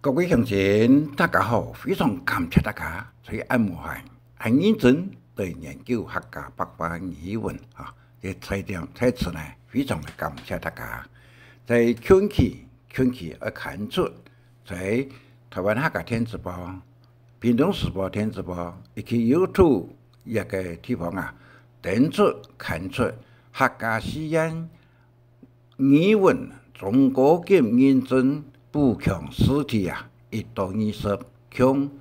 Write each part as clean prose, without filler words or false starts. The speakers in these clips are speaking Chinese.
各位乡亲，大家好！非常感谢大家在按摩汉很认真对研究客家白话语文啊，在此呢，非常的感谢大家。在近期而看出，在台湾客家电子报、屏东时报电子报以及 YouTube 一个地方啊，看出客家实验语文中国嘅认证。补强试题啊，1到20强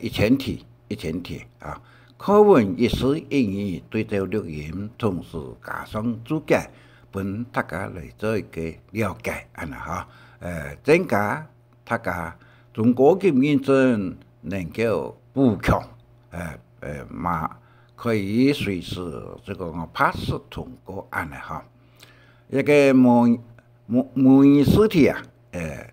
1000题啊。课文一时英语对照录音，同时加上注解，本大家来做一个了解，安啦哈。增加大家中国嘅认证能够补强，可以随时这个pass通过，安啦哈。一个模拟试题啊，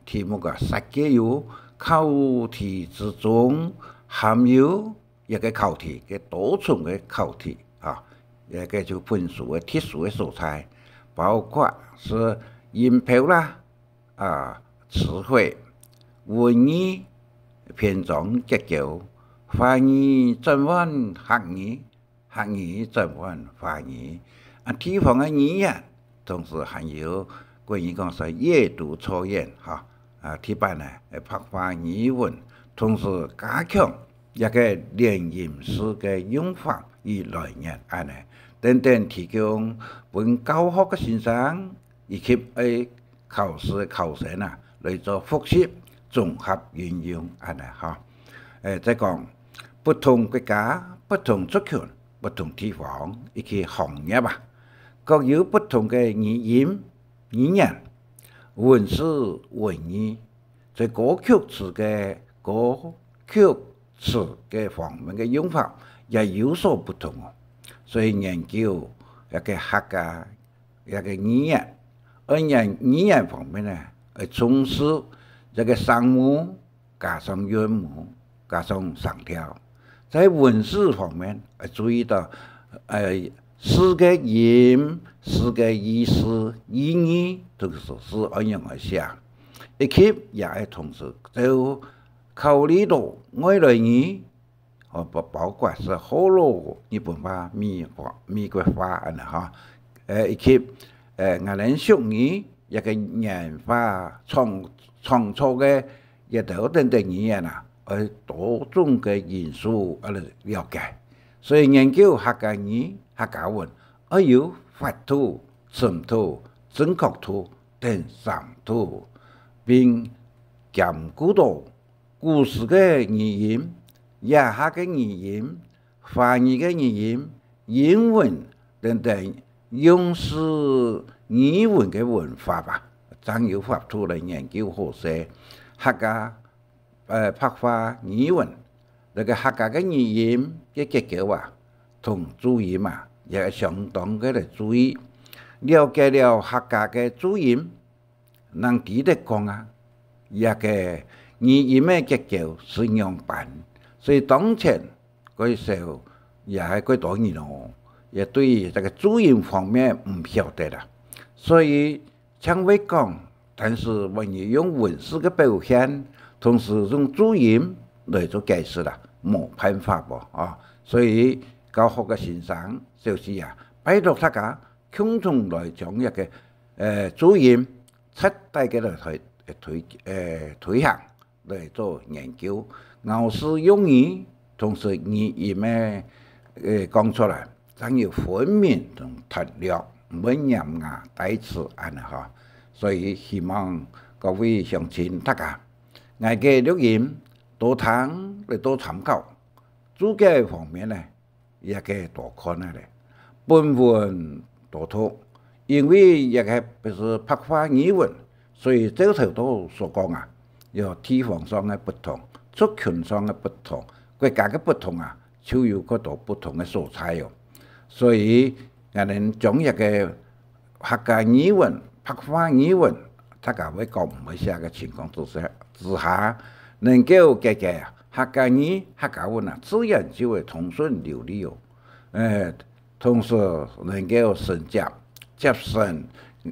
题目啊，设计有考题之中含有一个考题嘅多重嘅考题啊，一个就分数嘅特殊嘅素材，包括是音标啦、词汇、文意、篇章结构、华语转换客语、客语转换华语地方嘅语言，同时还有。关于讲是阅读测验提办呢白话语文，同时加强一个连音式嘅用法与来源安尼，等等提供本教学嘅先生以及考试嘅考生啊来做复习综合运用安尼哈。再讲不同国家、不同族群、不同地方以及行业啊，各有不同嘅语言、文字、文意，在歌曲词嘅方面嘅用法也有所不同哦。所以研究一个客家一个语言，语言方面呢，从事一个声母加上韵母加上上调，在文字方面注意到诗嘅音、诗嘅意思、意义都是按样来写，以及也同时就考虑到外来语，包括是河洛日本话、美国话安哈，以及我们属于一个研发创作嘅一道等等语言啊，多种嘅因素来了解，所以研究客家语。客家文有法图、程图、正确图等3图，并兼顾到故事嘅语言、野客嘅语言、华语嘅语言、英文等等用是语文嘅文化吧，将有法图来研究好些客家白话语文，那个客家嘅语言嘅结构啊。同注音嘛，也相当嘅来注意，了解了客家嘅注音，能记得讲啊，一个语音嘅结构是样板，所以当前嗰時候也係幾多年咯，也對於這個注音方面唔曉得啦，所以常會講，但是我要用文字嘅表現，同時用注音嚟做解釋啦，冇辦法噃所以。教學嘅先生就是拜託大家共同來將一個注音徹底嘅來推行嚟做研究，咬字用語同時語音嘅講出來，真要分明同脱略，唔言牙帶詞安尼哈。所以希望各位鄉親大家，我嘅錄音多聽嚟多參考，注解方面呢。一个多看下咧，本文多读，因为一个不是白话语文，所以这头都所讲啊，有地方上嘅不同，族群上嘅不同，国家嘅不同啊，就有嗰度不同嘅素材哦。所以我哋將一個客家語文、白話語文，大家會講唔會寫嘅情況之下，能夠解決客家語、客家文啊，自然就會通順流利哦。同時能夠承接生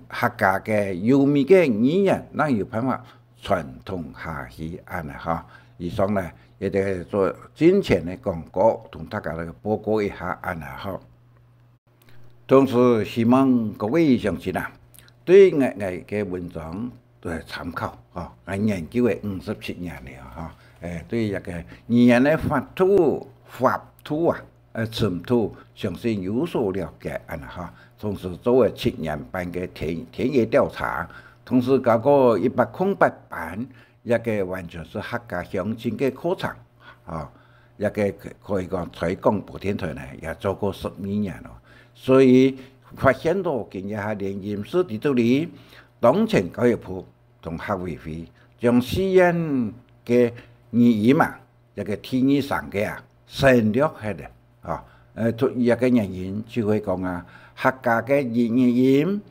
客家嘅優美嘅語言，那有辦法传统下去安尼哈。以上呢，也得做金钱的广告，同大家来报告一下安尼哈。同时，希望各位乡亲啊，对我嘅文章都系参考哈。我研究嘅57年了哈。对一个语言的法土啊，程度相信有所了解安尼哈。同时做为7年半嘅田野调查，同时搞个100空白班，一个完全是客家乡亲嘅课程啊，一个可以讲在广播电台呢也做过12年咯。所以发现到今日下连严师伫度里，当前教育部同客委会将实验嘅语言嘛，一个天语上嘅啊省略下嚟啊，一个原因就会讲啊，客家嘅语言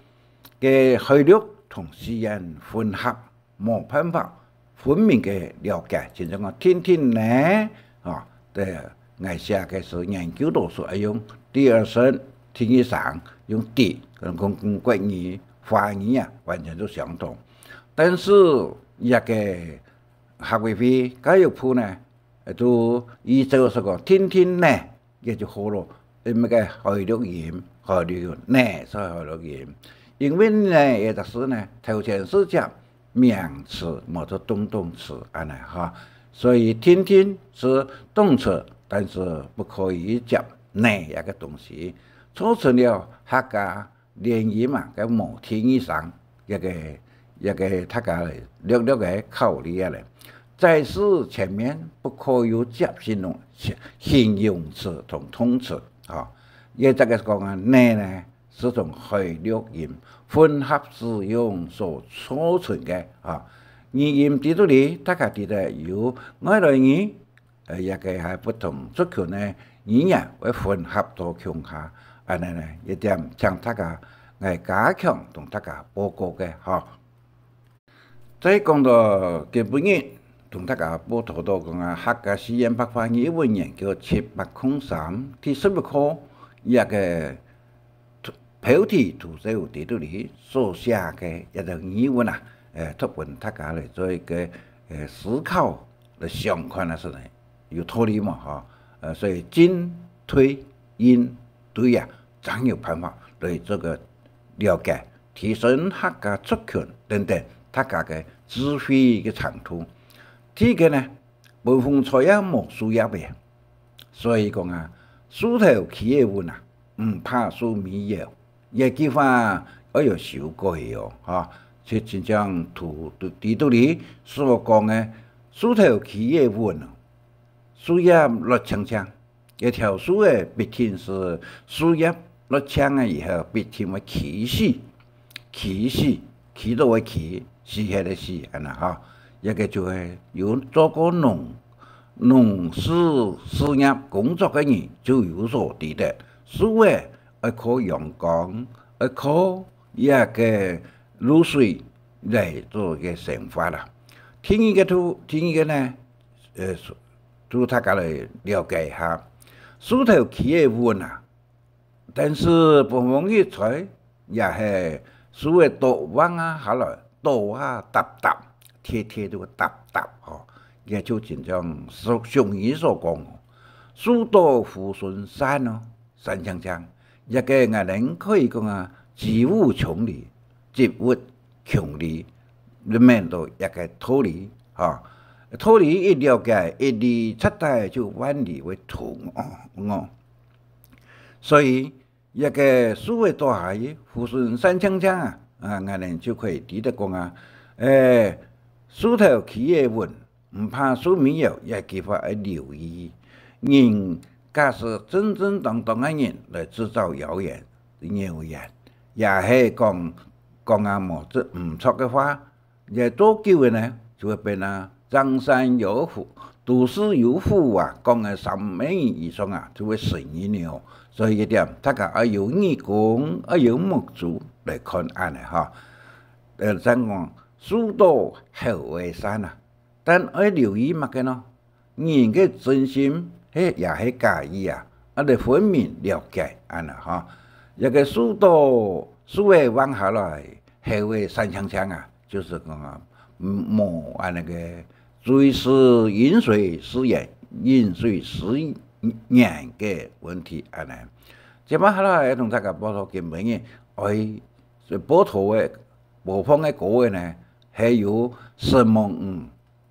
嘅汇率同实验混合，冇办法分明嘅了解，就像我天天呢啊，对，我写嘅是研究多数係用第二声。天语上用地，跟国语、华语啊，完全都相同。但是一个客委会教育部呢，都依照说个天天呢，也就好咯。那个汇率言，汇率呢，所以汇率言。因为呢，也就是呢，头前是讲名词，冇做动词安尼哈。所以天天是动词，但是不可以讲呢一个东西。促成了客家联谊嘛，个某天以上一个客家略嘅考虑啊咧。在此前面不可有接形容词同动词啊。也这个讲啊，呢是从汇率音混合使用所促成嘅啊。语音伫度里，大家伫度有外来语，一个系不同族群嘅语言会混合到强下。安尼呢，一点向大家来加强同大家报告嘅哈。再讲到基本日，同大家报道到讲啊，客家实验白话语文研究703第11课一个标题图就有伫度里所写嘅一个语文啊，托问大家来做一个思考的相关的事呢，有道理嘛哈。所以进退因。对呀，怎有办法来这个了解、提升客家族群等等大家的智慧嘅长度。第一个呢，无风采也无输也嘅，所以讲啊，梳头起嘅运啊，唔怕输米油，也计划要有修改哦，哈，就真正伫度里所讲嘅梳头起嘅运啊，输也落清清。一条树诶，必定是树叶落枪啊以后，必定会起到会起，死下的死安那哈。一个就系有做过农事业工作嘅人就有所抵得，树诶要靠阳光，要靠一个露水来做嘅生活啦。天一个呢，都大家来了解一下。梳头起嘅运啊，但是不容易在也系梳嘅多弯啊，下来多啊搭，贴都搭吼，也就真正俗语所讲，树多福顺山咯，山青青，一个人可以讲啊，植物穷理，植物穷理，里面都一个道理哈。道理一了解，一理出来就万理为通哦。所以一个树嘅大下嘅福顺山青青啊，我哋就可以知得讲啊，树头起嘅运，唔怕树面有，也计划要留意。人假使正当嘅人来制造谣言，也系讲啊冇即唔错嘅话，也多久嘅呢，就会变啊。张山有虎，都市有虎啊！讲嘅3万以上啊，就会成语了。所以一点，大家要有眼光，要有目珠来看安尼哈。咱讲树多后为山啊，但要留意乜嘅咯？人嘅真心，也系介意啊，得分明了解安尼哈。一个树多树诶往下来，后为山青青啊，就是讲啊。莫那个注意是饮水思源、饮水思源嘅问题安尼。即摆下来同大家报道见面嘅，报道嘅播放嘅歌呢，系有10.5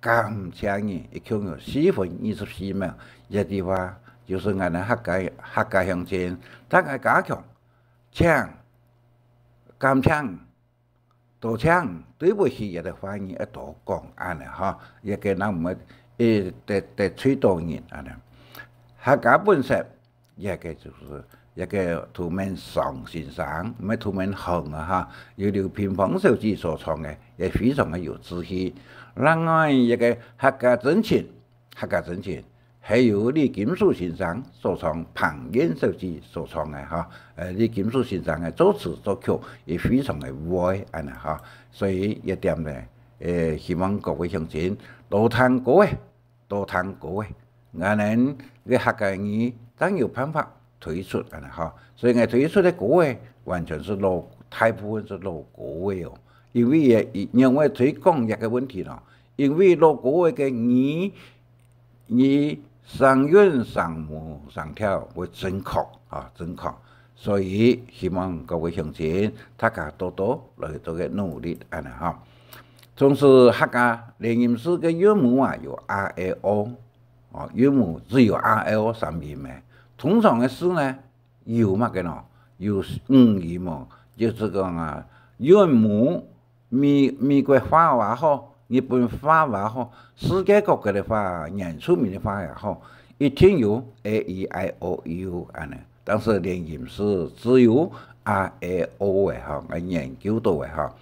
感谢你，一共有4分24秒。一句话就是俺哋客家乡亲，大家加强唱、感唱、多唱，对不起也得欢迎一多讲安尼哈，也给咱们得吹多人安尼。客家本色也个就是一个图面上欣赏，唔系图面红啊哈，有刘平方手机所创嘅，也非常嘅有志气。另外一个客家真情，还有李金树先生所创庞燕手机所创嘅哈，李金树先生嘅作词作曲也非常嘅歪安尼哈，所以一点呢，希望各位乡亲多听歌嘅，俺哋嘅客家語當有辦法推出安尼哈，所以我推出嘅歌嘅完全是大部分是老歌嘅哦。因為因為推廣一個問題咯，因為老歌嘅語上韻上模上調會準確，所以希望各位鄉親大家多多來做個努力安尼哈。同時客家聯音詩嘅韻母啊有 R、A、O， 韻母只有 R、A、O 3音嘅，通常嘅詩呢有乜嘅咯？有5音哦，就是講啊韻母。美國話也好，日本話也好，世界各國嘅話，人出名嘅話也好，一定有 A、E、I、O、U 安尼。但是聯音詩只有 R、A、O 嘅哈，我研究到嘅哈。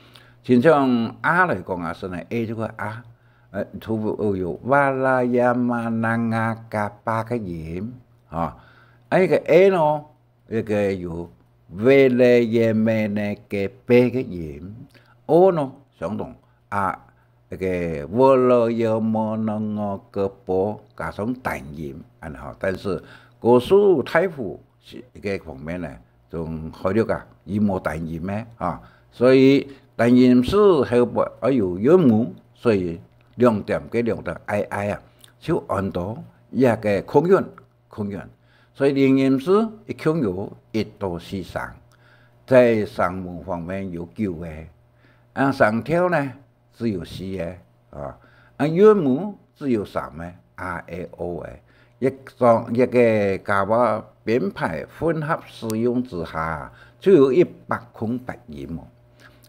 就像 R 嚟講啊，是呢 A 這個 R，圖有哇啦呀嘛那呀嘎巴嘅音，啊，呢個 A 呢，一個有為了也咩呢嘅白嘅音。O 呢相同那个我了有么能我个波加上单音，安好。但是歌手太傅一个方面呢，仲开了个以冇单音咩啊？所以单音是后不有韵母，所以2點嘅2點 I 啊，就按到一个空韻，所以聯音是一共有1到4聲，在聲母方面有9個。上條呢只有4個，韻母只有3個 ，R、A、O 嘅，一個加話編排混合使用之下，就有100空白音哦。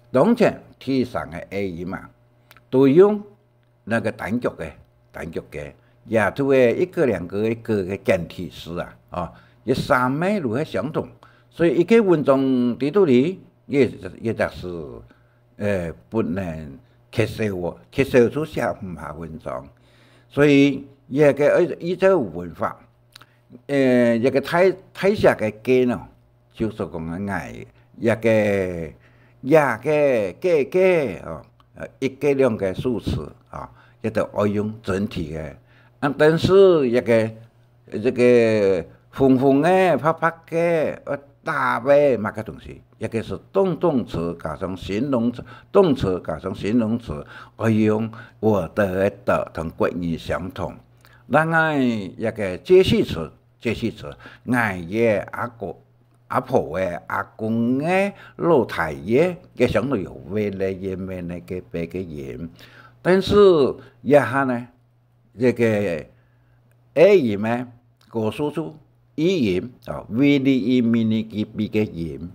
當前第3個 A 音嘛，都用那個單腳嘅，也都係1個2個1個嘅簡體字啊，一3個都係相同，所以一個文章喺度裡也就是不能吸收出寫唔下文章，所以一個依照文法，一個睇寫嘅機呢，就是講嘅嗌一個1個2個數詞啊，亦都愛用整體嘅，但是一個風嘅、拍嘅、大嘅乜嘅東西。一個是動詞加上形容詞，動詞加上形容詞，我用我的同國語相同。另外一個介系詞，俺爺阿婆嘅阿公嘅老太爺嘅相對有為了也咩呢個別個音，但是一下呢，這個 A 音呢，個數出E 音啊 ，V、D、E、mini 嘅別個音。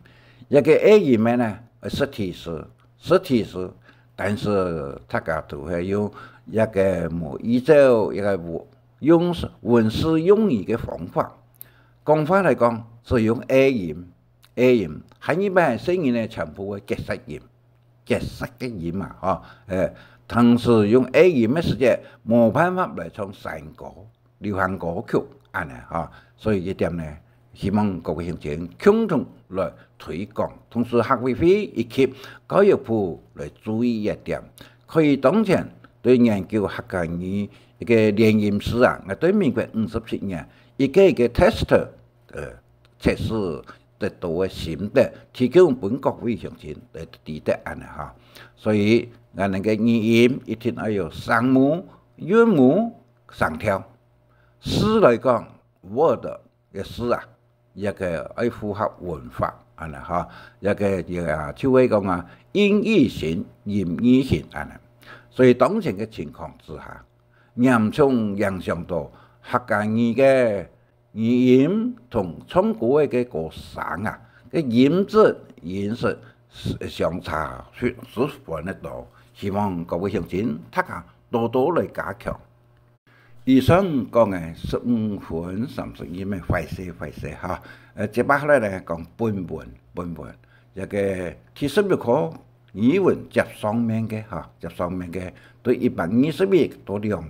一個 A 音呢，實體詞，但是大家都係用一個冇依照一個用文字用語嘅方法，講法嚟講是用 A 音，喺呢邊聲音呢全部係結實嘅音嘛，同時用 A 音嘅時間冇辦法嚟唱山歌、流行歌曲安尼所以一點呢。希望各位鄉親共同來推廣，同時客委會以及教育部來注意一點，可以當前對研究客家語一個聯音詩啊，我對民國57年一個 test 測試得到嘅心得，提供本各位乡亲来抵得安尼哈。所以俺那个语音一定要有声母、韵母上调。诗来讲 ，word 嘅诗啊，一个要符合文法安尼哈，一个就会讲啊，音译型、音译型安尼。所以当前嘅情况之下，严重影响到客家语嘅语音同中国嘅个声啊，嘅音质、音色相差十分的多。希望各位乡亲大家多多来加强。以上讲嘅15分32秒快些哈，接下来咧讲本文，一个第11课语文接上面嘅哈，接上面嘅对120秒到200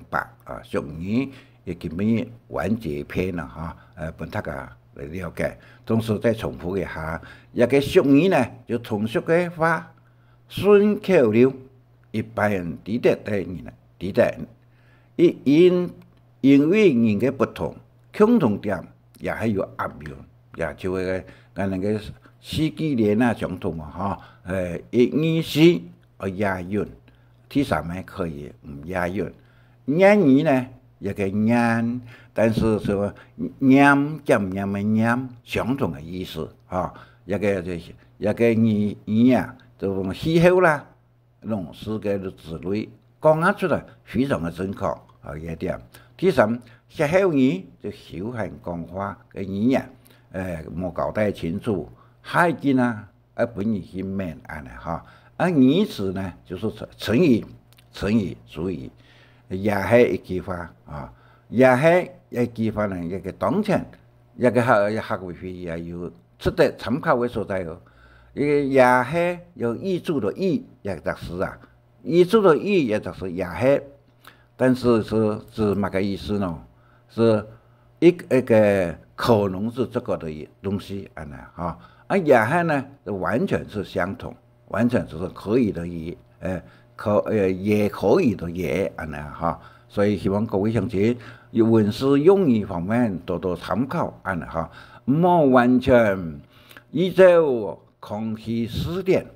啊，属于也基本完结篇啦哈，本大家来了解。同时再重复一下，一个俗语呢就通俗嘅话，顺口溜。一般人抵得的人呢，抵得因为人嘅不同，共同点也係有合用，也就係咱那個四季連啊相同啊，一二四押韻，第三呢可以唔押韻，押韻呢一個押，但是說念兼念嘅念相同嘅意思啊，一個語啊，就用氣候啦。弄世界的之類講出來非常的正確一點。第三，歇後語就小閒講話嘅語啊，冇交代清楚，海見啊，本意去明安尼哈。語詞呢，就是成語，主語，也係一句話啊，也係一句話呢，一個當前，一個學會會也有值得參考嘅所在哦。也係有譯注的譯，也就是啊，譯注的譯也就是也係，但是是什麼個意思呢？是一個可能是這個的東西啊哈，也係呢完全是相同，完全就是可以的也，也可以的也啊哈，所以希望各位鄉親文字用語方面多多參考啊哈，唔好完全依照康熙字典，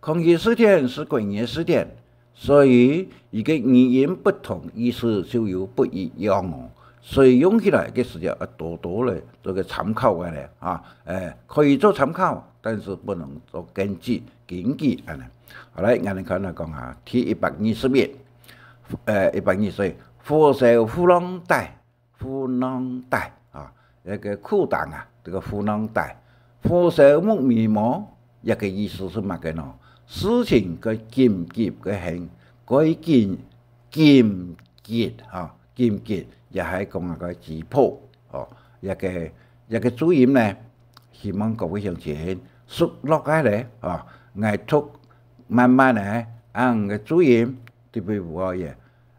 康熙字典是官方字典，所以一個語言不同，意思就有不一樣哦。所以用起來嘅時候多多嚟做個參考嘅咧啊，可以做參考，但是不能做根據啊。好來，我哋看嚟講下第120頁，120火燒虎囊袋啊，一個褲襠啊，這個虎囊袋。火燒木眉毛，一個意思是乜嘅呢？事情嘅緊急嘅係該緊急嚇，緊急也係講個急迫哦。一個主音呢，希望各位鄉親熟落嚟咧啊，嗌讀慢慢咧，按個主音特別有嘢。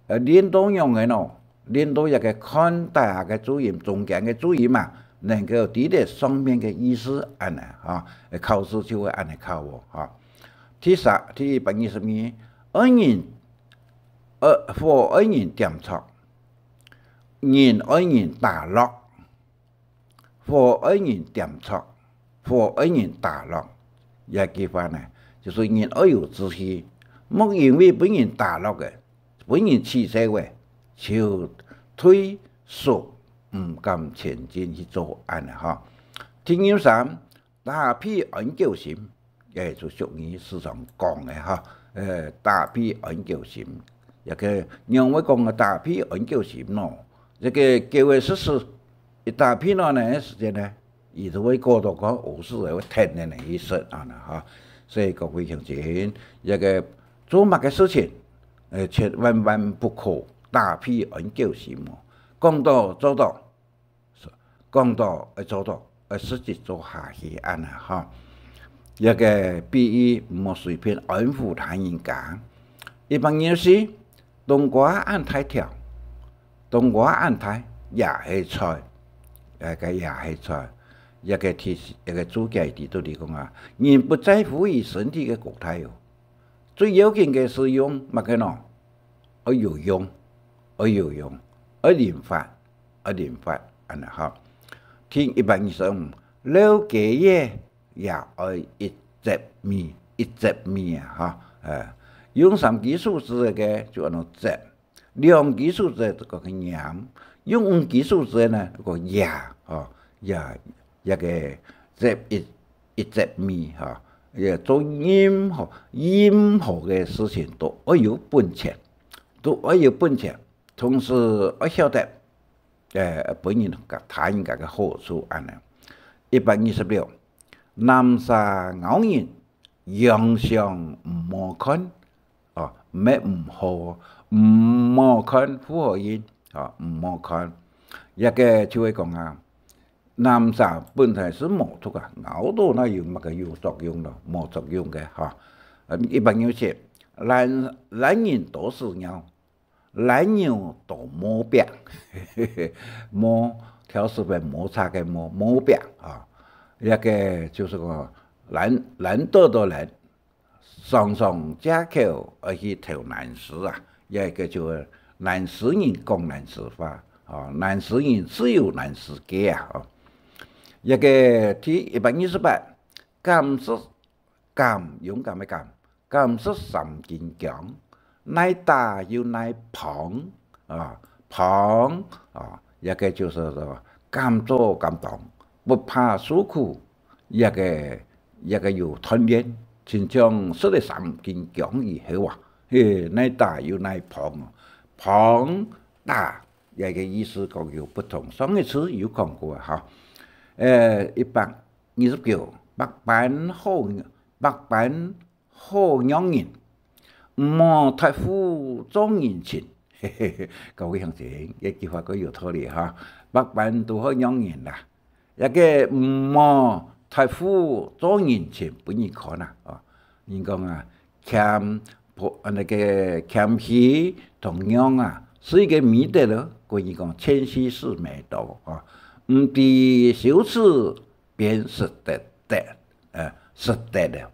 練到用嘅呢，練到一個看大嘅主音，中間嘅主音嘛。能夠抵得上面嘅意思安尼哈，考試就會安尼考喎哈。第120二人點錯，人打落，人點錯，人打落，一句話呢，就是人有志氣，莫因為本人打落嘅，本人起勢嘅，就退縮。唔敢前進去做安尼哈。第三，大批研究心，也就屬於市場講嘅哈。大批研究心，一個讓我講嘅大批研究心咯，一個叫為實施一大批咯呢時間呢，伊就會過到個50個天然嘅意思安尼哈。所以各位鄉親，一個做乜嘅事情，千萬不可大批研究心喎，講到做到。講到做到，實際做下去安尼哈。一個比喻唔好隨便安撫他人講。124冬瓜按太條，冬瓜按太也係菜，也係菜。一個主解題都嚟講啊，人不在乎於身體嘅固態哦，最要緊嘅是用乜嘅呢？有用，練法安尼哈。聽125，老家也也爱一折米啊，用3基数字嘅就按照折，2基数字就个盐，用5基数字呢个牙一个一折米也做任何嘅事情都要有本钱，同时要晓得本人甲他人嘅好处安尼。126，南沙咬人，洋相唔好看，咩唔好，唔好看符合音，唔好看。一個就會講啊，南沙本來是冇錯噶，咬到那有乜嘅有作用咯，冇作用嘅127，男人都是鳥，男人都冇病，冇條是被摩擦嘅冇病一個就是個懶惰的人，常常借口而去偷難事一個就難事人講難事法，難事人只有難事嘅一個第128，勇敢嘅敢是三斤強，耐打又耐碰一個就是說敢做敢當。不怕受苦，一個有鍛鍊，親像說的3斤強以後耐打又耐碰打一個意思各有不同。上一次有講過129，百般好養人，唔好太富做人情，各位鄉親，一句話佢有道理百般都好養人啦。一個唔好太富做人情本人看人講謙虛同樣是一個美德咯。佢人講謙虛是美德唔知羞恥便是德是德嘅，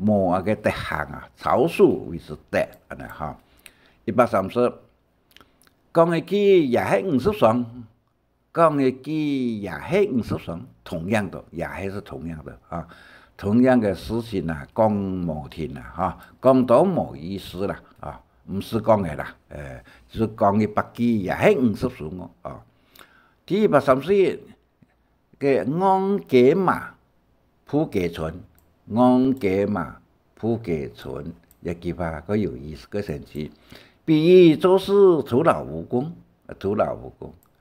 冇個德行超數為是德130，講一句也係50雙。講一句也係50雙，同樣的也係是同樣的同樣嘅事情講冇聽講到冇意思啦唔是講嘅啦，就是講100句也係50雙第131嘅安家嘛普家村，一句話佢有意思個神奇，比喻做事徒勞無功。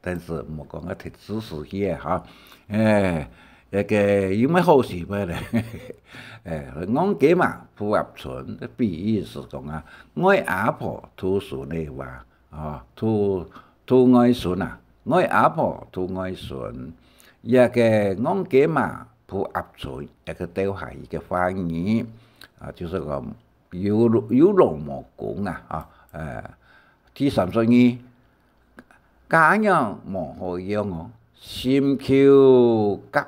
但是冇講個特知識嘅一個有咩好事咩咧？安家嘛普合村，比喻是講我阿婆讀書呢話讀外孫我阿婆讀外孫，一個安家嘛普合村，一個都係一個翻譯就是講有勞冇功第32。家人冇好養心口夾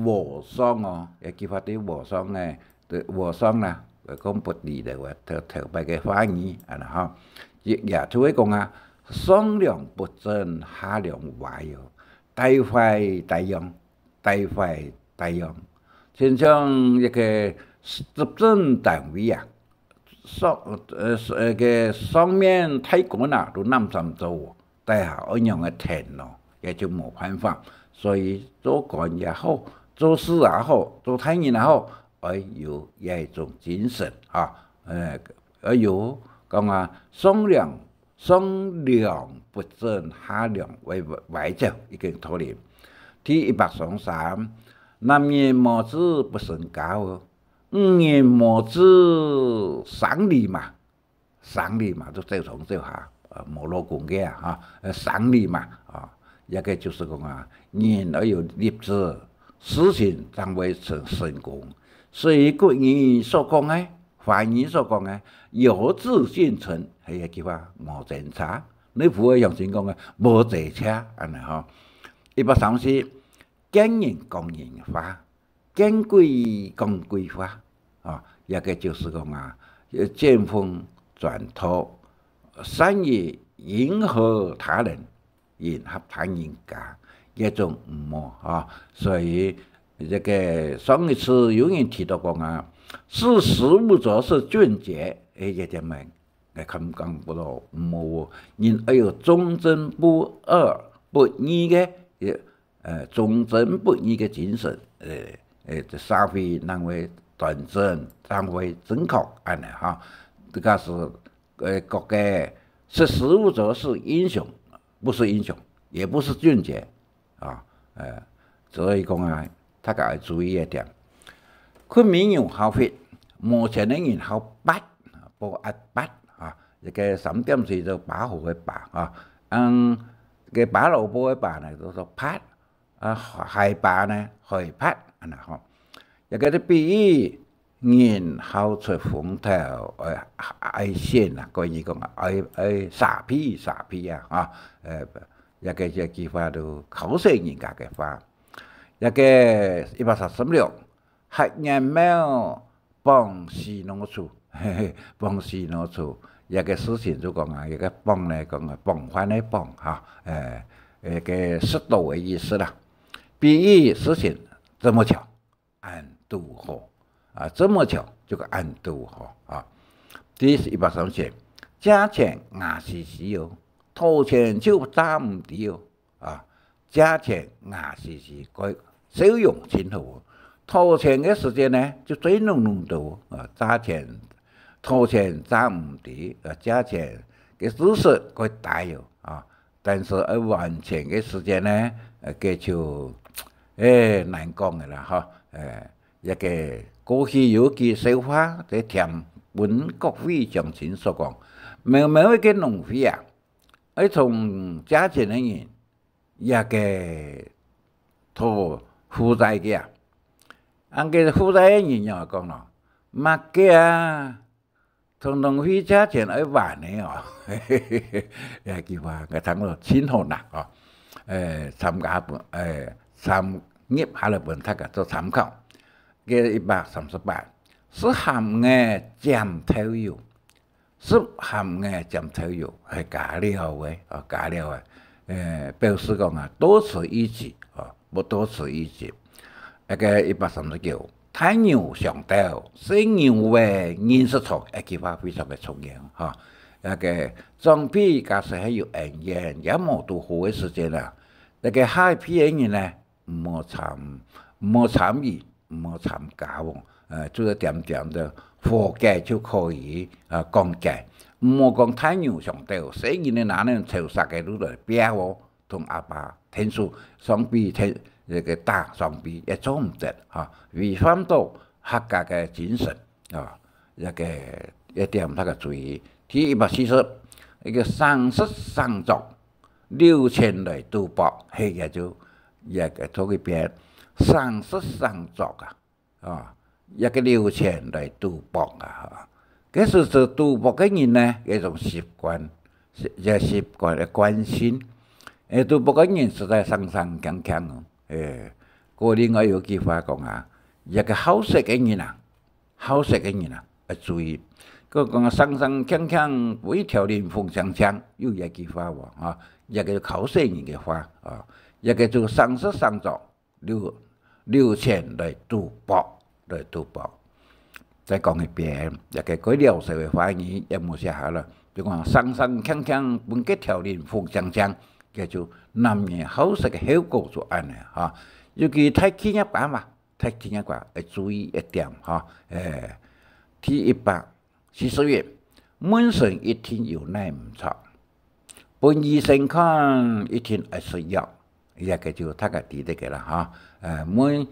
和尚一句話對和尚咧，講不利嘅話，頭擺嘅翻譯也就會講上梁不正下梁歪大壞大用，就像一個執政單位上面太高都難上做，底下一樣嘅停也就冇辦法。所以做官也好，做事也好，做太人也好，要有一種精神要有講上梁不正下梁歪着一個道理。第133，男人冇子不成家5年冇子生理嘛都正常做下，冇老公嘅生理嘛一個就是講人要有立志，事情才會成功。所以個人所講嘅，華人所講嘅，有志進城係一句話冇政策，你符合用先講嘅冇政策134，見人講人話，見鬼講鬼話一個就是講見風轉舵，善於迎合他人，迎合他人家，这种唔好啊。所以这个上一次有人提到讲啊，识时务者是俊杰，这点咪我讲不到唔好，人要有忠贞不二不二嘅忠贞不二嘅精神，这社会能为端正，才会正确安尼哈。这个是国家识时务者是英雄，不是英雄，也不是俊杰啊，所以讲啊，大家要注意一点。昆明有好fit，目前的人好8，不8啊，这个3點水就8號嘅8啊，cái 8路波嘅8呢叫做8啊，係8呢係8啊嗬，一個啲比喻好出風頭，愛先啊，可以講愛傻批啊，一個這句話都口水人家嘅話，一個136，黑人貓幫是弄處，幫是弄處。一個事情就講啊，一個幫呢講啊，幫翻的幫哈，個適度的意思啦。比喻事情這麼巧，俺都好啊，這麼巧就個俺都好啊。第137，假錢硬是死哦，掏錢就揸唔掉啊，假錢硬是佢少用錢好，掏錢嘅時間呢就最弄到啊，揸錢。掏錢賺唔掂，假錢嘅知識佢大有啊，但是還錢嘅時間呢，佢就難講嘅啦嚇。一個過去有句笑話，在填本國會將前所講，每一個農會啊，從假錢嘅人，一個掏負債嘅啊，個負債嘅人又講咯，乜嘅啊？從農會假錢而還的哦，呢句話我睇到錢好難哦，參業下來本睇嘅做參考。嘅138，是含嘅佔頭油，是含嘅佔頭油係加料嘅，加料嘅，表示講啊多此一舉，不多此一舉。一個139。太牛上吊，是牛嘅認識錯，一句話非常嘅重要嚇。一個裝逼假使係有恩怨，也冇到好嘅時間啦。一個害批嘅人呢，唔好參與，唔好參加喎。做一點點嘅和解就可以講解，唔好講太牛上吊，死人嘅哪能潮殺嘅都嚟標喎，同阿爸天數雙臂天。這個打雙臂也做唔得嚇，違反到客家嘅精神啊！一點大家注意。第140，一個喪失喪族6000嚟賭博，係嘅就一個做個變喪失喪族啊！一個6000嚟賭博啊！嗰時做賭博嘅人呢，一種習慣嘅關心，賭博嘅人實在生強強。個另外有句話講啊，一個好色嘅人啊，要注意。佢講生強會條連風槍槍，有一句話喎啊，一個好色人嘅話啊，一個就喪失喪族6000嚟賭博，再講一遍，一個改了社會話語也冇寫下啦，就講生強本嘅條連風槍槍。叫做男人好食嘅效果就安尼嚇，尤其睇天一寡嘛，睇天一寡要注意一點嚇。第140，滿身一天有奶唔錯，本醫生看一天20藥，一個就大家記得嘅啦嚇。滿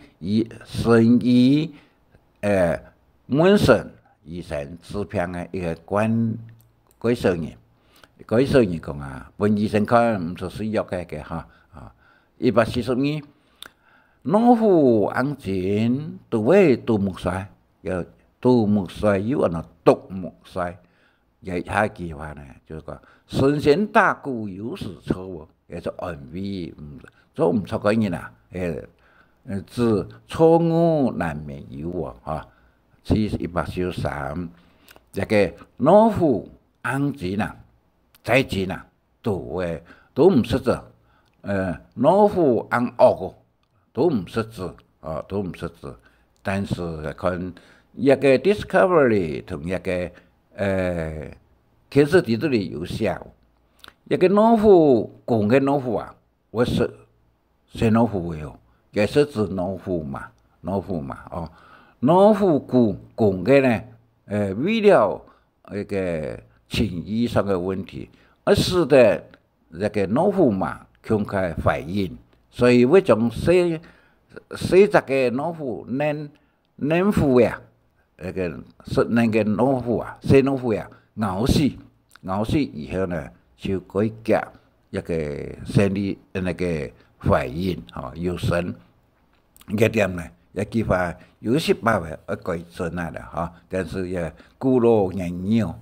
身醫生治病嘅一個關鍵人。嗰啲人講啊，本醫生看唔做水藥嘅嚇142，農夫安全都為杜牧帥，有杜牧帥有啊，獨木帥，有下句話呢，就是講神仙打鼓有時錯喎，也就安慰做唔錯嘅人啊，知錯誤難免有喎嚇。143，一個農夫安全啊。財錢啊，都唔識做，老虎按恶個都唔識字都唔識字，但是看一個 Discovery 同一個天時地圖裡有寫，一個老虎公嘅老虎啊，我識老虎嘅佢識字老虎嘛老虎公嘅呢為了一個情義上嘅問題，而使得一個老虎嘛強開反應，所以會將四隻嘅老虎嫩虎呀，那個老虎啊，小老虎呀咬死以後呢，就可以夾一個生理那個反應有神一點呢，也幾乎有18位可以做那的但是也孤陋寡聞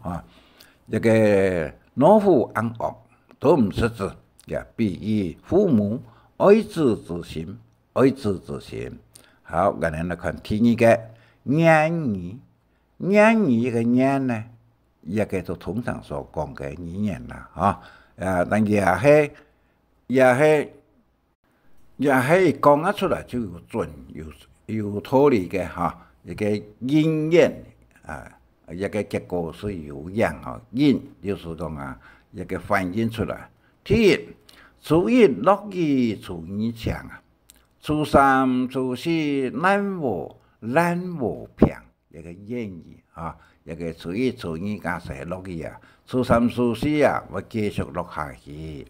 一個老虎按惡都唔識字，也比喻父母愛子之心。好，我哋來看第二個言語嘅言呢，一個就通常所講嘅語言啦，但也係講得出來就有準有道理嘅一個應驗一個結果是有樣應就是講一個反映出來。第一，初一樂意初二強初三初四懶和平一個言語一個初一初二加上樂意初三初四我繼續落下去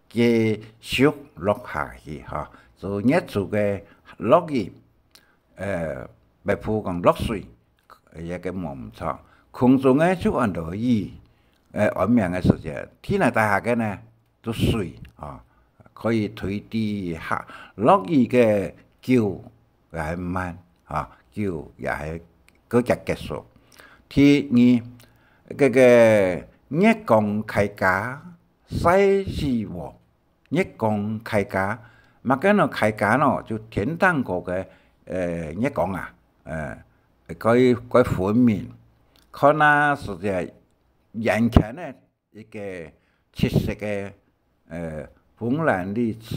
繼續落下去就日出嘅樂意別鋪講落水一個冇唔錯，空中嘅就按落雨安眠嘅時間，天氣大下嘅呢都水可以推啲下落雨嘅叫也係慢叫也係嗰日結束。第二個日光開假曬死我，日光開假，乜嘅呢開假呢就天堂嗰個日光佢分明，可能是在眼前呢一個七色嘅風蘭里池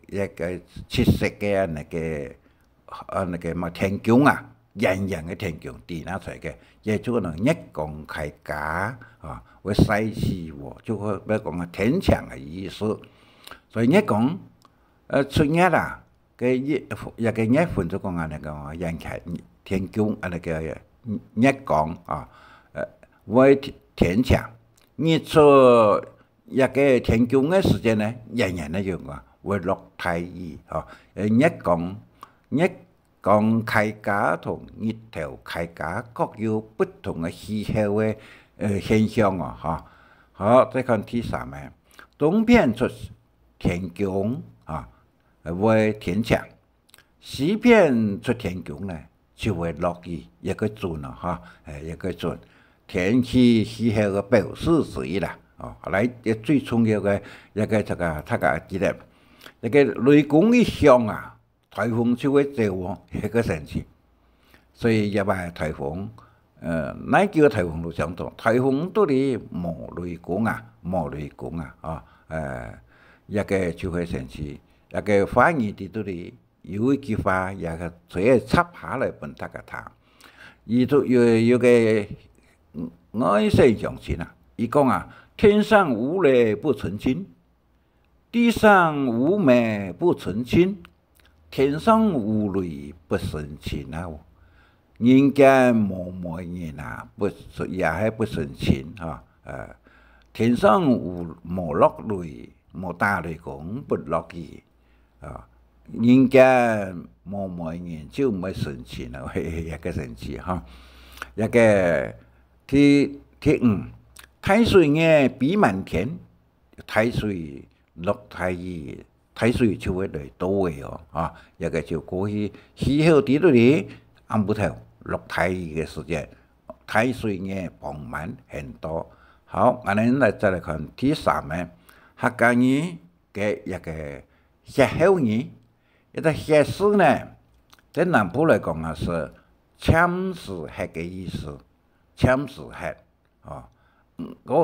一個七色嘅那個乜天宮人嘅天宮地那出嘅，也就能日光開假會曬死我，就會要講天長嘅意思。所以日光出日嘅一個日份就講那個人前天宮那個日光會天長，日出一個天宮嘅時間呢，人呢用會落太陽日光開假同日頭開假各有不同嘅氣候嘅現象好，再看第三個，東邊出天宮會天長，西邊出天宮呢就會落雨，一個準一個準天氣氣候嘅表示之一啦。嚟最重要嘅一個這個大家記得，一個雷公一響颱風就會走一個神奇。所以一般颱風哪幾個颱風都相同，颱風都係冇雷公一個就會神奇，一個反而啲都係有一句話一個最插下來本大家睇，而都有個愛世上錢伊講天上無雷不成親，地上無霾不成親，天上無雷不成親人間無霾人也係不成親天上無落雷，無打雷公不落雨人間無霾人就唔係成親一個神奇一個第五。太歲嘅比滿天，太歲落太雨，太歲就會嚟多嘅一個就過去氣候地裏暗不頭落太雨嘅時間，太歲嘅傍晚很多。好，我哋再來看第三個，客家語嘅一個歇後語，一個歇字呢，在南部嚟講是簽字客嘅意思，簽字客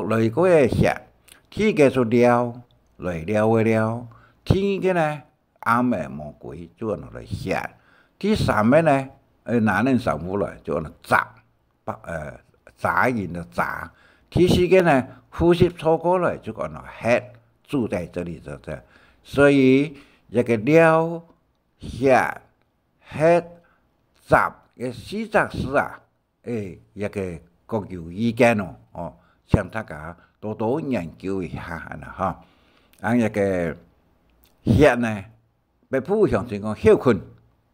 雷嗰個歇，天嘅做了，來了嘅了，天个呢，暗的魔鬼就按来吓。第三个呢，男人上屋来就按砸，砸人的砸。第四个呢，呼吸错过了就按黑，住在这里就这。所以一个了吓黑砸嘅四则事啊，一个各有意见哦，请大家多多研究一下啦，哈。一个血呢，被普象征讲血菌，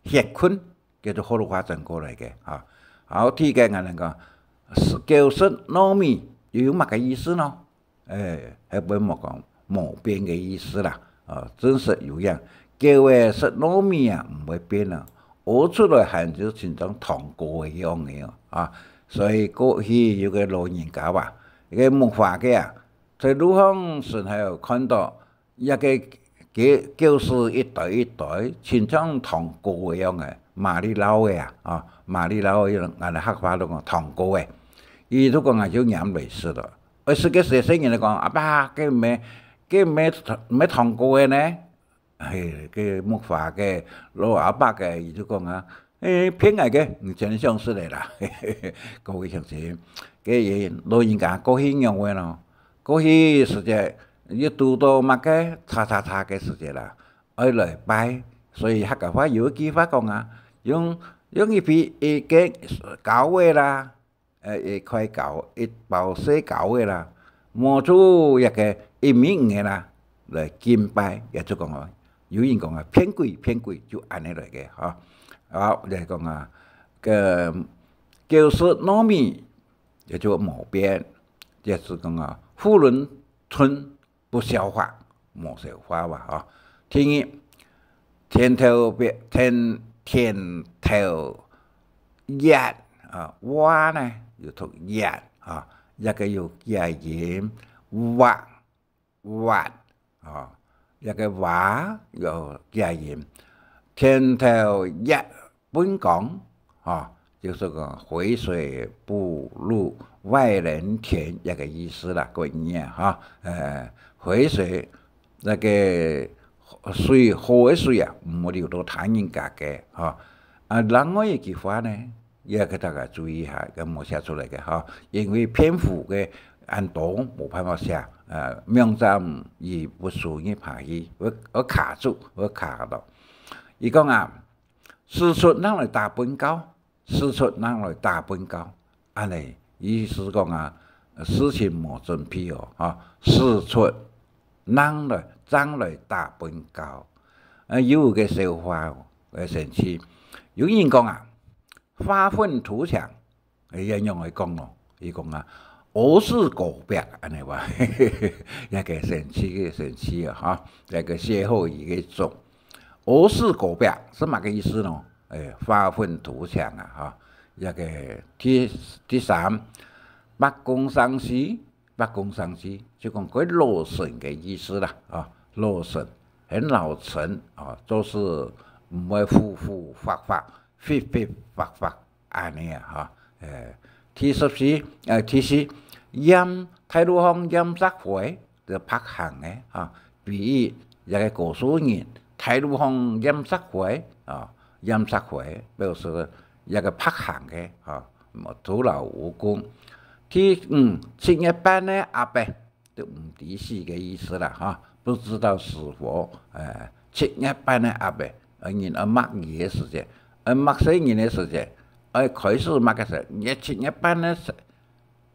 血菌叫做好多话转过来嘅，啊。好，第二個人講叫食糯米有乜嘅意思呢？喺本冇講冇變嘅意思啦，真實有樣。叫嘅食糯米啊，唔會變啊，屙出來係就像種糖果一樣嘅啊。所以過去有個老人家話，個木化嘅啊，在路上時候看到一個就是一袋一袋，像種糖果一樣嘅。馬里撈嘅啊，馬里撈用人哋黑話都講糖果嘅，伊都講係要飲類似咯。是個細細人嚟講，阿爸嘅咩糖果嘅呢？係個木化嘅老阿伯嘅，伊都講啊，偏愛嘅，唔真相似嚟啦。各位同學，嘅老人家過去用嘅咯，過去時節要讀到乜嘅查嘅時節啦，愛來拜，所以客家話有句話講啊。用一批嘅搞嘅啦，一塊搞一包些搞嘅啦，磨出一個一米五嘅啦來敬拜，也就講啊，有人講啊偏貴就按呢嚟嘅嚇。好嚟講啊，個就是糯米也就冇變，就是講啊囫圇吞不消化，冇消化吧嚇。第二天頭熱啊，蛙呢要讀熱啊，一個要加鹽滑啊，一個滑要加鹽。天頭熱本講啊，就是個回水不入外人田一個意思啦，個嘢嚇。回水那個。水河嘅水啊，唔好流到太人家嘅，嚇。另外一句話呢，也給大家注意一下，咁冇寫出嚟嘅，嚇。因為篇幅嘅很多冇辦法寫，名站而不屬於排譯，我卡住，我卡到。伊講啊，師出人來打本高，師出人來打本高，安尼意思講啊，事情冇真批哦，嚇，師出人來。爭來打本高，有個笑話嘅神奇。有人講啊，發憤圖強，人用嚟講咯，伊講啊，我是狗逼，安尼話，一個神奇啊，嚇，一個歇後語嘅種。我是狗逼，是乜嘅意思呢？發憤圖強啊，嚇，一個第三，北宮生死。北宮生死就講佢老神嘅意思啦，啊，老神很老成啊，就是唔會呼發安尼啊，嚇，第四飲太魯鄉飲殺會就拍行嘅啊，比喻一個告訴人太魯鄉飲殺會啊，飲殺會表示一個拍行嘅啊，徒勞無功。第五，七月半的阿伯就唔知事嘅意思啦，嚇，不知道是否七月半的阿伯，人擘嘢嘅時節，擘死人嘅時節，開始擘嘅時候，一七月半的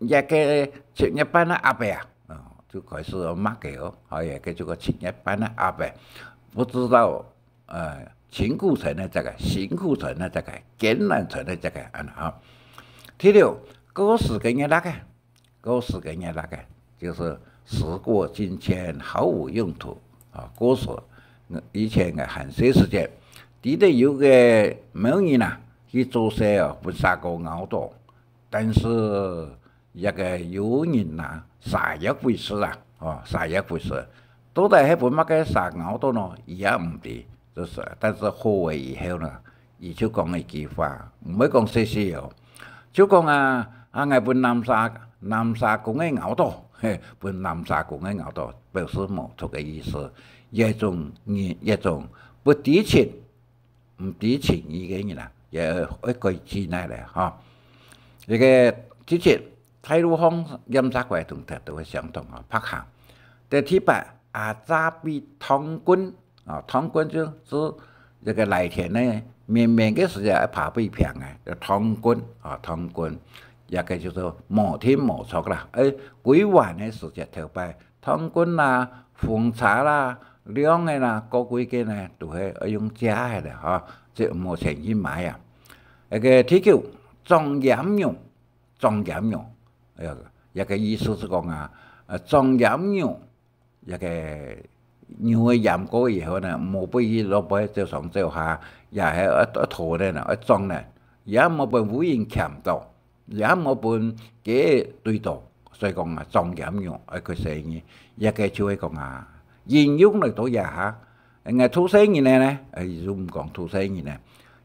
一個七月半的阿伯啊，就開始擘嘅哦，係嘅，這個七月半的阿伯，不知道秦庫城的這個、新庫城的這個、艱難城的這個啊。第六。過時嘅嘢就是時過境遷，毫無用途啊！過時以前嘅漢寫時節，記得有個某人啊去做事啊，不殺過咬到，但是一個有人啊殺一回事啦，殺一回事，到底係本乜嘅殺咬到呢？也唔知，就是，但是後來以後呢，伊就講一句話，唔會講寫詩哦，就講啊。我本南沙公嘅咬到，本南沙公嘅咬到，表示冇錯嘅意思。一种不知情、唔知情意嘅人啦，也一個之內咧嚇。呢個之前睇路方飲茶會同態度係相同啊，拍行。第8阿扎比湯棍啊，湯棍就是這個來田呢，綿綿嘅時間爬不平嘅，湯棍啊湯棍，也個叫做摩天摩錯啦。鬼晚嘅時間頭擺湯棍啦、紅茶啦、涼嘅啦，個幾個呢都係用加嘅啦，即係冇錢去買啊。呢個第9裝鹽用，一個意思是講啊，裝鹽用。一個牛嘅鹽過以後呢，冇俾伊落去就上就下，也係一坨咧呢，一裝咧，也冇俾污染鉗到，也冇俾幾對到，所以講啊，裝鹽用一個生意，一個就係講啊，應用嚟到也嚇，誒土生意呢，如唔講土生意呢，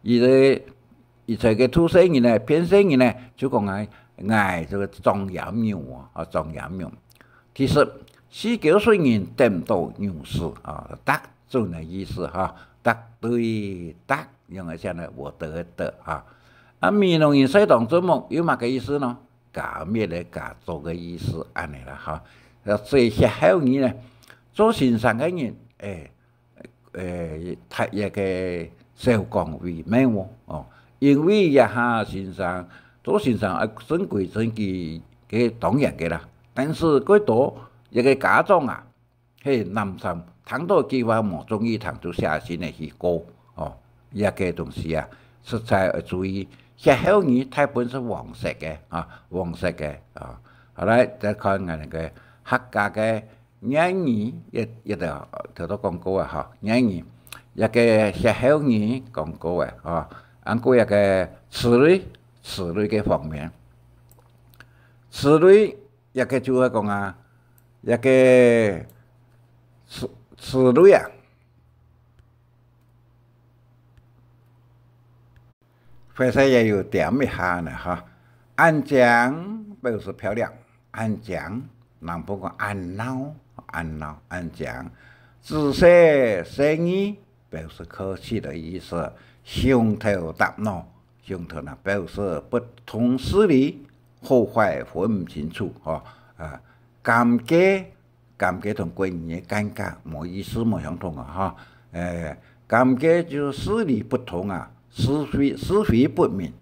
而且個土生意呢，偏生意呢，就講啊，嗌這個裝鹽用啊，裝鹽用，其實。49歲人得唔到牛市啊，得就那意思哈，得對得，用嚟講呢，我得啊。啊，美容人西當做夢有乜個意思呢？假咩嚟假做嘅意思，安尼啦哈。最歇後語呢，做先生嘅人，睇一個少講為咩喎？哦，因為一下先生做先生尊貴嘅當然嘅啦，但是佢多。一個家長啊，嘿，男生談到計劃冇中意談就下先嚟去過哦，一個東西啊，實在要注意。歇後語太本是黃色嘅啊，黃色嘅啊。後來再看下那個客家嘅諺語，一條頭都講過啊，嚇諺語一個歇後語講過嘅啊，按過一個詞類嘅方面，詞類一個就係講啊。一個詞類啊，或者也有點一下呢哈。安江表示漂亮，安江南方講安江。仔細生意表示客氣的意思。胸頭答腦，胸頭呢表示不通事理，好壞分唔清楚啊。尷尬同貴人嘅尷尬冇意思冇相同啊！嚇，尷尬就事理不同啊，是非不明，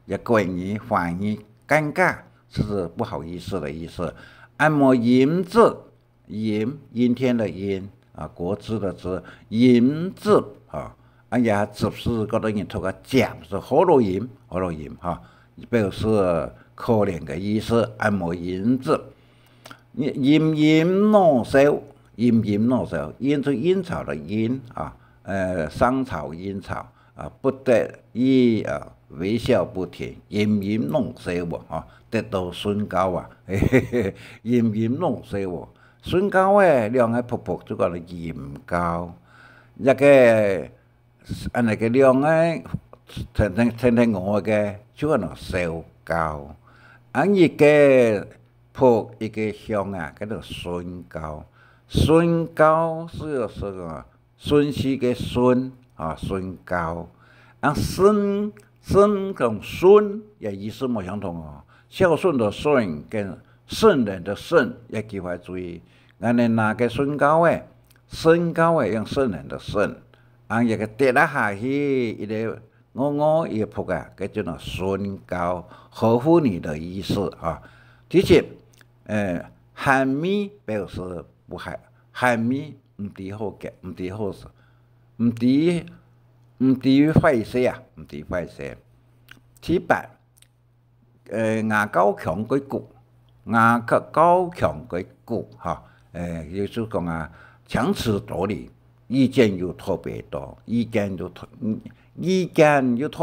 一貴人反應尷尬，是不好意思的意思。按摩音字，陰天的陰啊，國字的字，音字啊，也字是嗰度人讀個夾，是好多音嚇，表示可憐嘅意思。按摩音字。陰濃少，陰就陰曹的陰啊，商朝陰曹啊，不得已啊，微笑不停，陰濃少喎，得到唇膏啊，陰濃少喎，唇膏誒，兩個泡泡就講係鹽膏，一個那個兩個聽我嘅就係燒膏，一個。鋪一個香啊，叫做唇膏。唇膏是個順時嘅順啊，唇膏。順同順也意思冇相同哦。孝順的順跟聖人的聖也幾塊注意。我哋拿個唇膏誒，用聖人的聖。一個跌落下去，一個我一鋪啊，叫做唇膏，呵護你的意思啊。第7。鹹米表示不好，鹹米唔抵好嘅，唔抵好食，唔抵壞事啊，唔抵壞事。第8，牙高強過骨，牙高強過骨嚇，也就是講啊，強詞奪理，意見又特別多，意見又特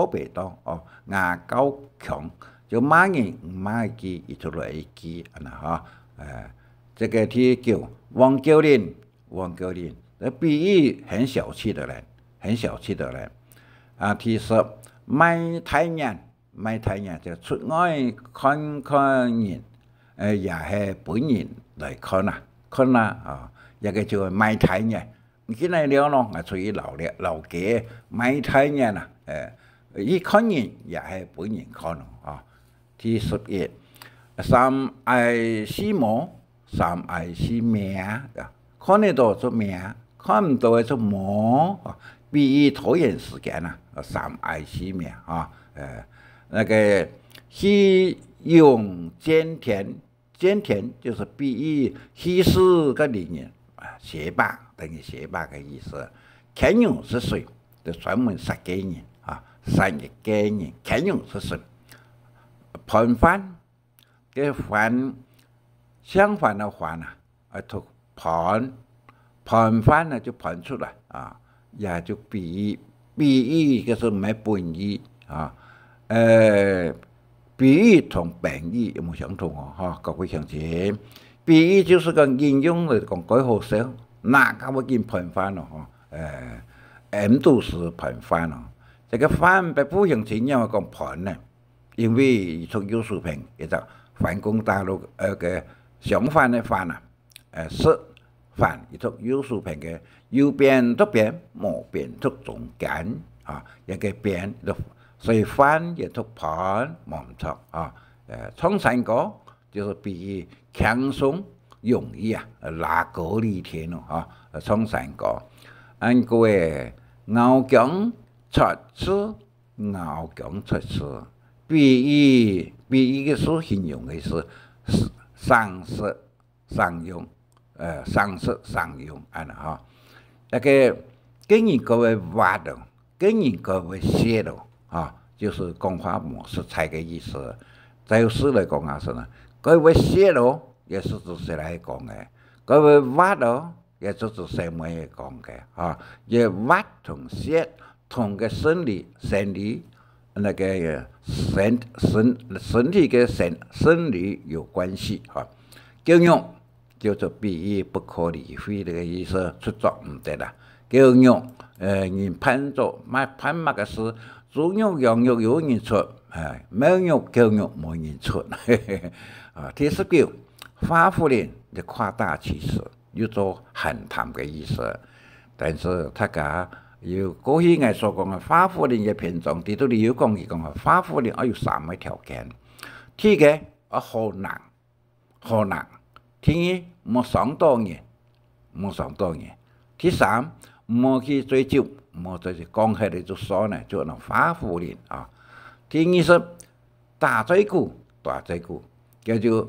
別多哦，牙高強。就罵人唔罵記，亦就來記啊！這個第9，王教練，比喻很小氣的人。第10，賣太陽就出外看人，也係本人來看啊，看啦啊，一个就买太呢，进来了咯，我出去老街买太呢啦，伊看人也系本人看咯啊。第11，三爱死亡，三爱死命啊，看得到就命，看唔到就魔啊。比喻拖延时间啊，三爱死命啊，那个西用兼田。兼田就是比喻西施个女人啊，学霸等于学霸的意思。乾隆是谁？就专门杀奸人啊，杀一奸人。乾隆是谁？盘翻跟翻相反的翻啊，读盘翻呢就盘出来啊，也就比喻就是没本意啊，比喻同贬义有冇相同哦？哈，各位乡亲，比喻就是个应用嚟讲改好笑，哪个会见盘翻咯？M 都是盘翻咯。这个翻被不乡亲因为讲盘呢，因为从有水平，一个反攻大陆个相反的翻啊，是翻一种有水平嘅右边都边，冇边都中间啊，一个边都。所以翻也读盘冇错啊，冲山歌就是比喻轻松容易啊，拉高离天咯啊，冲山歌。按各位敖强出世，敖强出世，比喻嘅是形容嘅是上实上用，上实上用安啦哈。那个跟人各位挖的，跟人各位写的。啊，就是讲话模式才嘅意思。在诗来讲啊是呢，各位写咯，也是指谁来讲嘅；各位挖咯，也就是谁来讲嘅。啊，也挖同写同个生理那个身体嘅生理有关系哈。教育就是比喻不可理会嘅意思，出作唔得啦。教育人判做判乜嘅事。猪肉、羊肉有人出，猫肉、狗肉冇人出。啊，第19，发福林就夸大其词，有做喊谈嘅意思。但是他讲有过去我所讲嘅发福林嘅品种，地都里有讲伊讲嘅发福林有3个条件。第一个好难，第二冇上多年。第三冇去追究。冇就是讲起来就说呢，就能发福林啊。第二是大嘴鼓，叫做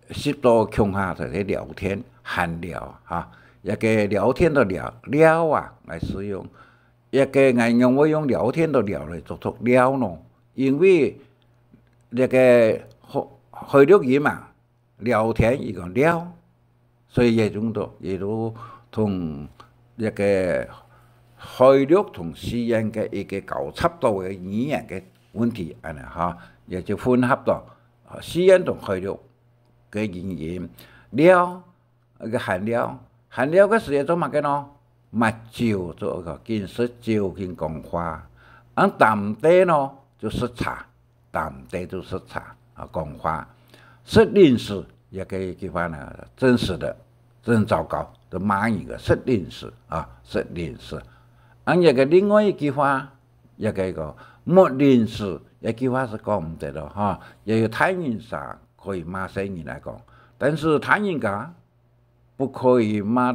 10多穷下就在聊天闲聊啊，一个聊天的聊啊来使用，一个我用聊天的聊来做作聊咯，因为那个会聊语嘛，聊天一个聊，所以也都同一个。汇率同私人嘅一个搞差不多嘅语言嘅问题，安尼哈，也就混合到私人同汇率嘅语言了个闲聊嘅时间做乜嘅咯？乜照做个见识照见讲话，淡地咯就视察，淡地就视察啊讲话，实历史也可以句话呢，真实的真糟糕的骂一个实历史啊，实历史。一个另外一句话，一个没认识，一句话是讲唔得咯，哈，也有太人啥可以骂西人来讲，但是太人家不可以骂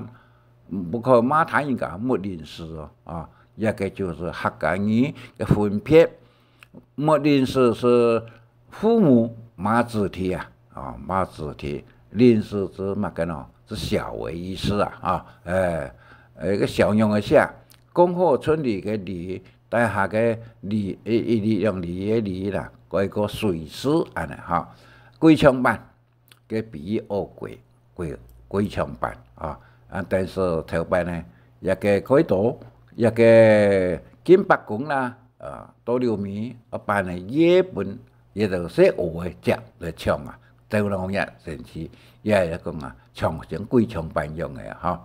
太人家没认识哦，啊，一个就是客家语的分别，没认识是父母骂子弟啊，骂子弟，认识是乜嘅咯？是小的意思啊，一个小用一下。恭贺村里嘅里，底下嘅里，用里嘅里啦，嗰个水师安尼哈，龟枪板嘅比喻恶龟枪板啊，但是头摆呢，一个改道，一个金白宫啦，多留米，扮嚟野本，也就是学嘅只嚟唱啊，周老日甚至也一讲啊，唱成龟枪板用嘅哈，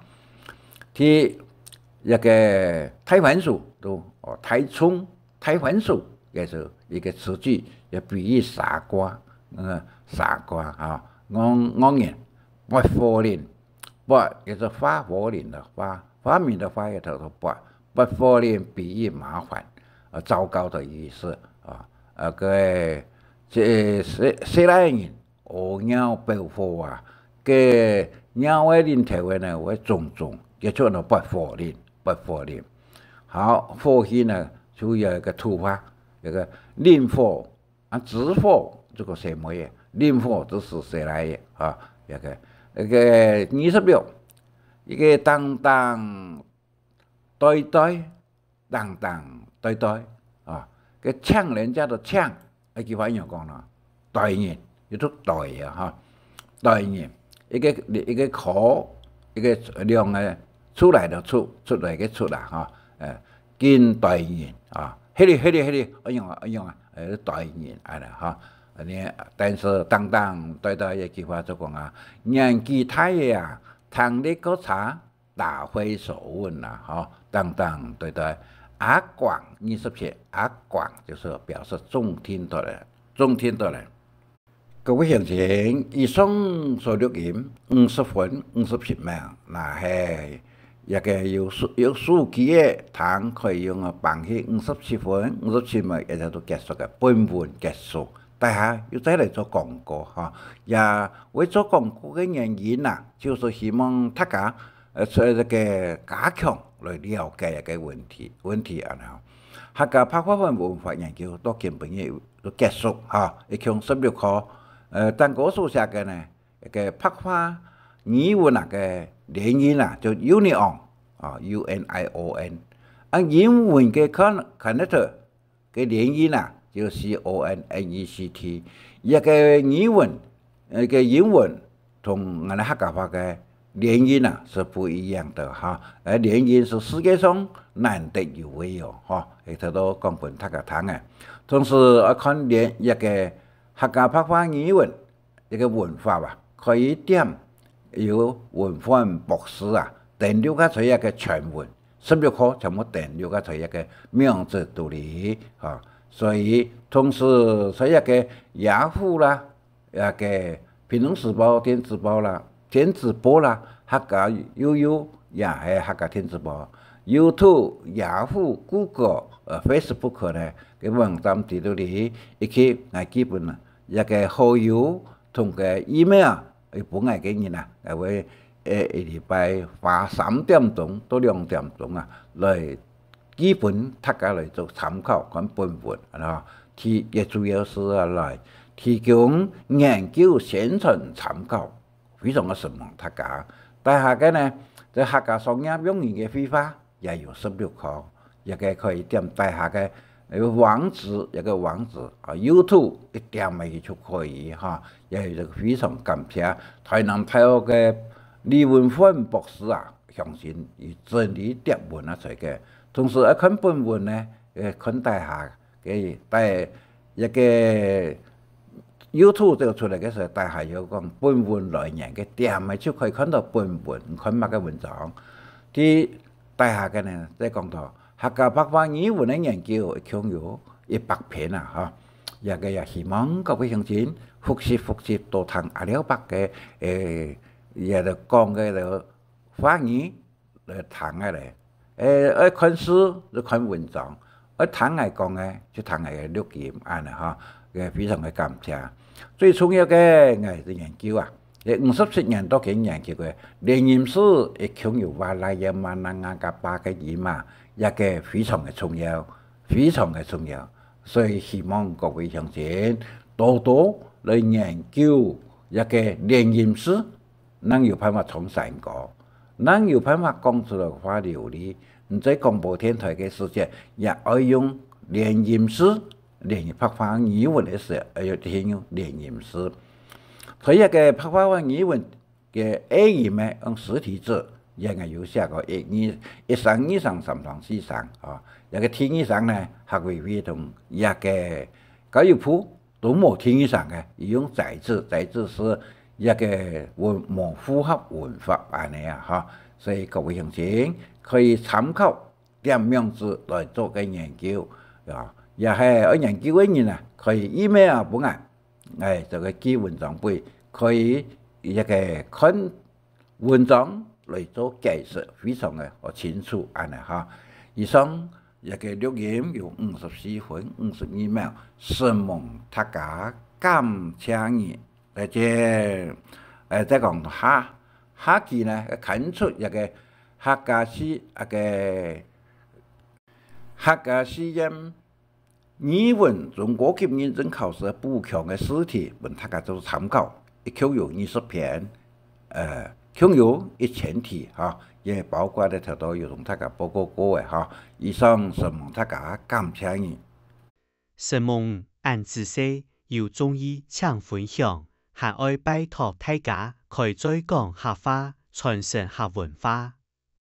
一个台湾树都台湾树也是一个词句，也比喻傻瓜啊，傻瓜啊，昂然不可能，跋也是发火令的发，发明的发也叫做跋，跋火令比喻麻烦，糟糕的意思啊。这西来人学鸟白火啊，给鸟的灵体呢为种种，也叫做跋火令，跋火令。好，火气呢就有一个突发，一个磷火直火这个什么嘢？磷火就是谁来的啊？一个20秒，一个当当对对，当当对对啊，个呛人家的呛，一句话样讲啦，对人，有都对啊哈，对人，一个口，一个量嘅出来的出来嘅出啦哈，见对人啊，迄个，一样啊，对人啊啦哈。但是当当对对一句话就讲啊，年纪大嘅啊，谈你个茶，大挥手问啦，哈，当当对对，阿广20撇，阿广就是表示中听的人，中听的人。各位乡亲，以上所录音50分50秒，那係一個有數據嘅，談可以用放棄57分57秒，也就結束嘅本文結束。大家要再嚟做廣告哈，也為做廣告嘅原因啊，就是希望大家這個加強來了解一個問題啊。客家白話文化研究到基本都結束哈，一共16課。但嗰數寫嘅呢，個白話語文啊嘅聯音啊，就 union 啊 union，英文嘅 connect 嘅聯音啊，就 connect，一個語文個英文同我哋客家話嘅聯音啊是不一樣的哈，聯音是世界上難得有嘅哦，哈，亦都講本大家聽嘅。同時我看連一個客家白話語文一個文化吧，可以點有文化博士啊，定了解出一個全文，16課全部定了解出一個名字道理啊，所以同時在一個雅虎啦，一個《平農時報》電子報啦，客家也係客家電子報 ，YouTube、雅虎、Google、Facebook 呢個網站地道理，以及基本啊。一個好友同個 email，本來嘅人啊，會一禮拜花3點鐘到2點鐘啊，來基本大家來做參考看本文啊，也主要是來提供研究宣傳參考，非常嘅實用大家。但係嘅呢，在客家商業用語嘅繪畫也有16課，一個可以點帶下嘅。一個網址啊 ，YouTube 一點咪就可以哈，也係非常感謝台南大學嘅李文芬博士啊，相信以整理貼文啊出嘅。同時一看本文呢，看大下嘅帶一個 YouTube 這個出嚟嘅時候，大下有講本文來源嘅點咪就可以看到本文，看乜嘅文章。啲大下嘅呢，即係講到。客家白話語文嘅研究共有100篇啊！哈，也希望各位鄉親複習多聽阿了白嘅也就講嘅就話語來聽嘅咧。看書就看文章，聽嚟講嘅就聽嚟錄音啊！哈，非常嘅感謝。最重要嘅係研究啊！57年都嘅研究嘅，連音書亦共有話來嘅嘛那亞嘅八個字嘛。一個非常嘅重要，非常嘅重要，所以希望各位鄉親多多來研究一個連音詩，能有辦法從善果，能有辦法講出來話流利。唔在廣播電台嘅時節，也要用連音詩，連白話語文嘅時候要聽用連音詩。所以一個白話語文嘅 A 語呢，用實體字。也係有寫過1、2、3、2、3、3、4、3啊！一個天以上呢，學會會同一個教育部都冇天以上嘅，用仔字是一個冇符合文法安尼啊！哈，所以各位鄉親可以參考點名字來做個研究啊！也係研究嘅人啊，可以 email 本啊，這個基本上背可以一個看。文章来做解释，非常的清楚安尼哈。以上一个录音有54分52秒，希望大家感谢你。再见。再讲下期呢，看出一个客家诗音语文中国级认证考试补强的试题，问大家做参考，一共有20篇，共有1000题哈，也包括咧头度有同大家报告过嘅哈。以上希望大家感謝你。希望按知識有中意請分享，還愛拜託大家開再講客話，傳承客文化。